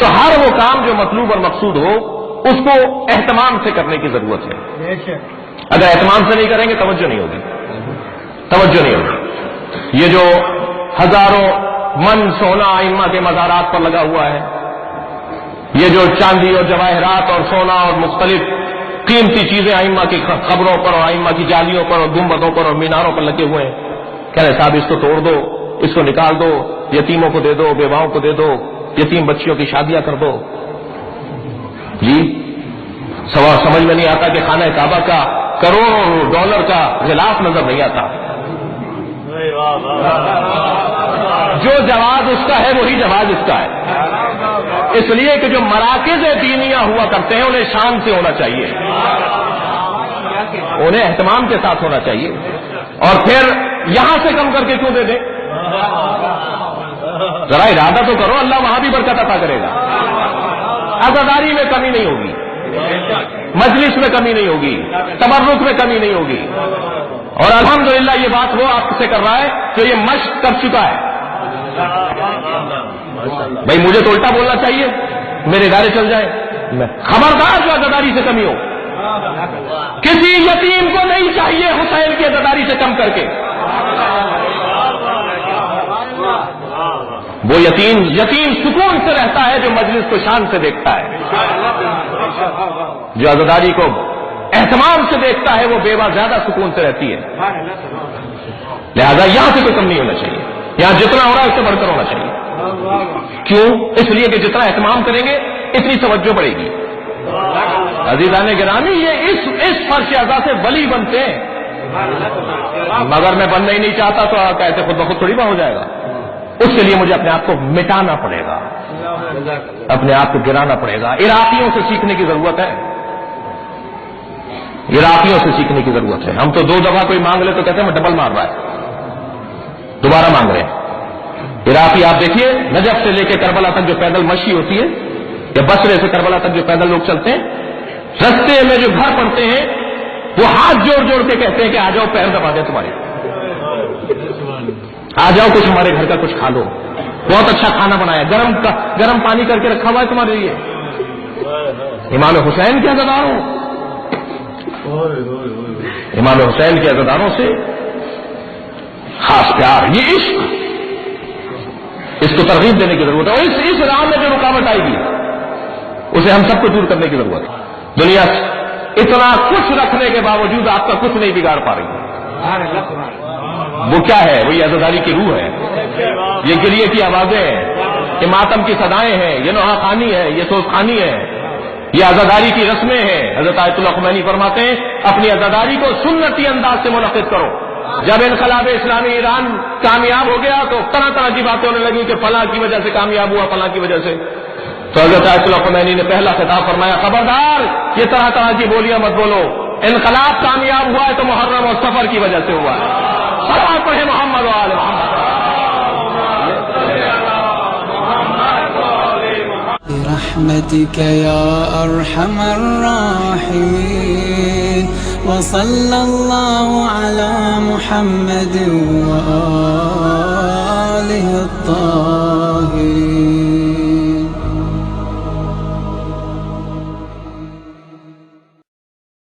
تو ہر وہ کام جو مطلوب اور مقصود ہو اس کو اہتمام سے کرنے کی ضرورت ہے. اگر اہتمام سے نہیں کریں گے توجہ نہیں ہوگی، توجہ نہیں ہوگی. یہ جو ہزاروں من سونا ائمہ کے مزارات پر لگا ہوا ہے، یہ جو چاندی اور جواہرات اور سونا اور مختلف قیمتی چیزیں ائمہ کی قبروں پر اور ائمہ کی جالیوں پر اور گنبدوں پر اور میناروں پر لگے ہوئے ہیں، کہہ رہے صاحب اس کو توڑ دو، اس کو نکال دو، یتیموں کو دے دو، بیواؤں کو دے دو، یتیم بچیوں کی شادیاں کر دو. جی سمجھ میں نہیں آتا کہ خانہ کعبہ کا کروڑوں ڈالر کا غلاف نظر نہیں آتا. جو جواز اس کا ہے وہی جواز اس کا ہے. اس لیے کہ جو مراکز دینیہ ہوا کرتے ہیں انہیں شان سے ہونا چاہیے، انہیں اہتمام کے ساتھ ہونا چاہیے. اور پھر یہاں سے کم کر کے کیوں دے دیں؟ ذرا ارادہ تو کرو، اللہ وہاں بھی برکت عطا کرے گا. عزاداری میں کمی نہیں ہوگی، مجلس میں کمی نہیں ہوگی، تبرک میں کمی نہیں ہوگی. اور الحمدللہ یہ بات وہ آپ سے کر رہا ہے جو یہ مشق کر چکا ہے. بھائی مجھے تو الٹا بولنا چاہیے، میرے ادارے چل جائیں. خبردار جو عزاداری سے کمی ہو، کسی یتیم کو نہیں چاہیے حسین کی عزاداری سے کم کر کے. وہ یتیم سکون سے رہتا ہے جو مجلس کو شان سے دیکھتا ہے، جو عزاداری کو اہتمام سے دیکھتا ہے وہ بیوہ زیادہ سکون سے رہتی ہے. لہذا یہاں سے کوئی کم نہیں ہونا چاہیے، یہاں جتنا ہو رہا ہے اس سے بڑھ کر ہونا چاہیے. کیوں؟ اس لیے کہ جتنا اہتمام کریں گے اتنی توجہ بڑھے گی. عزیزان گرامی یہ اس فرش اعضاء سے ولی بنتے ہیں، مگر میں بننا ہی نہیں چاہتا تو کیسے خود بخود تھوڑی بہت ہو جائے گا. اس کے لیے مجھے اپنے آپ کو مٹانا پڑے گا، اپنے آپ کو گرانا پڑے گا. عراقیوں سے سیکھنے کی ضرورت ہے، عراقیوں سے سیکھنے کی ضرورت ہے. ہم تو 2 دفعہ کوئی مانگ لے تو کہتے ہیں میں ڈبل مار رہا ہے، دوبارہ مانگ رہے ہیں. عراقی آپ دیکھیے نجف سے لے کے کربلا تک جو پیدل مشی ہوتی ہے، یا بصرے سے کربلا تک جو پیدل لوگ چلتے ہیں، رستے میں جو گھر پڑتے ہیں وہ ہاتھ جوڑ جوڑ کے کہتے ہیں کہ آ جاؤ پیر دبا دیں تمہارے، آ جاؤ کچھ ہمارے گھر کا کچھ کھا لو، بہت اچھا کھانا بنایا، گرم پانی کر کے رکھا ہوا ہے تمہارے لیے. امام حسین کے عزاداروں، امام حسین کے عزاداروں سے خاص پیار، یہ عشق، اس کو ترغیب دینے کی ضرورت ہے. اور اس راہ میں جو رکاوٹ آئے گی اسے ہم سب کو دور کرنے کی ضرورت ہے. دنیا اتنا کچھ رکھنے کے باوجود آپ کا کچھ نہیں بگاڑ پا رہی ہے. وہ کیا ہے؟ وہ یہ عزاداری کی روح ہے، یہ گریے کی آوازیں ہیں، یہ ماتم کی صدائیں ہیں، یہ نوحہ خوانی ہے، یہ سوز خوانی ہے، یہ عزاداری کی رسمیں ہیں. حضرت آیت اللہ خمینی فرماتے ہیں اپنی عزاداری کو سنتی انداز سے منعقد کرو. جب انقلاب اسلامی ایران کامیاب ہو گیا تو طرح طرح کی باتیں ہونے لگی کہ فلاں کی وجہ سے کامیاب ہوا، فلاں کی وجہ سے. تو حضرت آیت اللہ خمینی نے پہلا خطاب فرمایا خبردار یہ طرح طرح کی بولیاں مت بولو، انقلاب کامیاب ہوا ہے تو محرم اور سفر کی وجہ سے ہوا ہے. صلوات پڑھے محمد و آل محمد. برحمتك يا أرحم الراحمين وصلى الله على محمد وآله